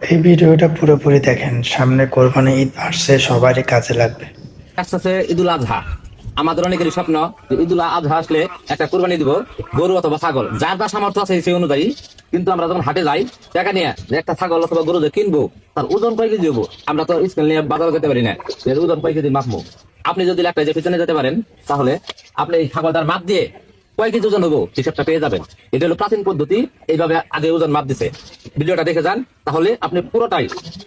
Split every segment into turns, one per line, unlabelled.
এই ভিডিওটা পুরোপুরি দেখেন, সামনে কোরবানি ঈদ আসছে, সবারই কাজে লাগবে।
আসতেছে ঈদুল আজহা। আমাদের অনেকেরই স্বপ্ন যে ঈদুল আজহা আসলে একটা কোরবানি দিব, গরু অথবা ছাগল, যার যা সামর্থ্য আছে সেই অনুযায়ী। কিন্তু আমরা যখন হাটে যাই টাকা নিয়ে যে একটা ছাগল অথবা গরু যে কিনবো, তার ওজন কয় কেজি হবো আমরা তো স্কেল নিয়ে বাজারে যেতে পারি না, এর ওজন কয় কেজি মাপবো। আপনি যদি একটা যে পিছনে যেতে পারেন, তাহলে আপনি এই ছাগলটার মাপ দিয়ে কয় কেজি ওজন হবো হিসাবটা পেয়ে যাবেন। এটা হলো প্রাচীন পদ্ধতি, এইভাবে আগে ওজন মাপ দিছে। ভিডিওটা দেখে যান, তাহলে আপনি পুরোটাই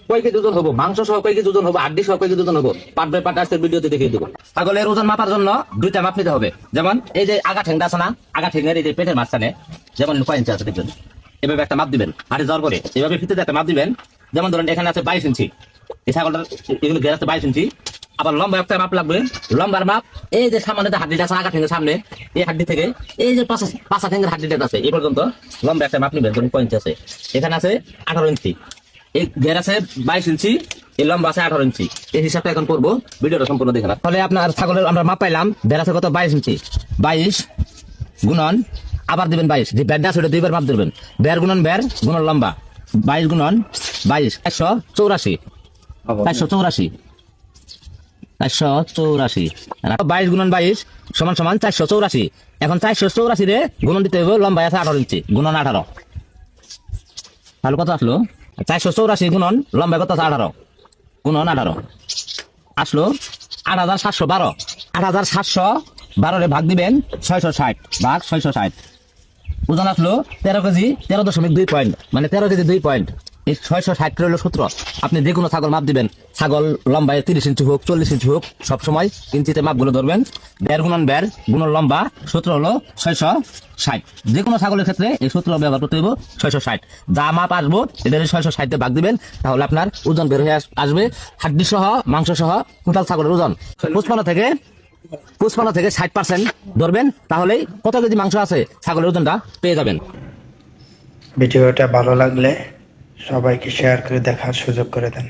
কয় কেজি ওজন হবো, মাংস সহ কয় কেজি ওজন হবো, আড্ডি সহ কয় কেজি ওজন হবো, পার্ট বাই পার্ট আজকের ভিডিওতে দেখিয়ে দেবো। ছাগলের ওজন মাপার জন্য দুইটা মাপ নিতে হবে। যেমন এই যে আগা ঠেংটা আছে না, আগা ঠেঙ্গের এই যে পেটের মাঝখানে যেমন 5 ইঞ্চি আছে দেখবেন, এভাবে একটা মাপ দিবেন। হাটে যাওয়ার পরে এভাবে ফিতে একটা মাপ দিবেন। যেমন ধরেন এখানে আছে 22 ইঞ্চি, এই ছাগলটার এগুলো ঘের আছে 22 ইঞ্চি। আবার লম্বা একটা মাপ লাগবে, লম্বার মাপ এই যে সামনে যে হাড্ডিটা আছে আগা ঠেঙ্গের সামনে, এই হাড্ডি থেকে এই যে পাঁচা ঠেঙ্গের হাড্ডিটা আছে এই পর্যন্ত লম্বা একটা মাপ নিবেন। ধরুন 5 ইঞ্চি আছে, এখানে আছে 18 ইঞ্চি, এই ঘের আছে 22 ইঞ্চি, এই লম্বা আছে 18 ইঞ্চি। এই হিসাবটা এখন করবো, ভিডিওটা সম্পূর্ণ দেখে না। তাহলে আপনার ছাগলের আমরা মাপ পাইলাম, ভেড় আছে কত 22 ইঞ্চি, 22 গুণন আবার দিবেন 22, যে ব্যারটা আছে ওটা দুইবার মাপ দিবেন। বের গুণন লম্বা 22 গুণন 22 484, 484 484, 22 গুণন 22 সমান সমান 484। এখন 484 রে গুণন দিতে হবে, লম্বা আছে 18 ইঞ্চি গুণন 18, তাহলে কত আসলো 484 গুণন লম্বা কত আছে 18 গুণন 18 আসলো 8712। 8712 রে ভাগ দিবেন 660 ভাগ 660, ওজন আসলো 13 কেজি 13.2 পয়েন্ট, মানে 13 কেজি 2 পয়েন্ট। এই 660 হলো সূত্র। আপনি যে কোনো ছাগল মাপ দিবেন, ছাগল লম্বায় 30 ইঞ্চি হোক 40 ইঞ্চি হোক, সবসময় ইঞ্চিতে মাপগুলো ধরবেন। বের গুণন লম্বা সূত্র হলো 660। যে কোনো ছাগলের ক্ষেত্রে এই সূত্র ব্যবহার করতে হবে 660। যা মাপ আসবো এটা 660 ভাগ দিবেন, তাহলে আপনার ওজন বের হয়ে আসবে। হাড্ডি সহ মাংস সহ টোটাল ছাগলের ওজন 55 থেকে 60% ধরবেন, তাহলেই কত কেজি মাংস আছে ছাগলের ওজনটা পেয়ে যাবেন।
ভিডিওটা ভালো লাগলে সবাইকে শেয়ার করে দেখার সুযোগ করে দেন।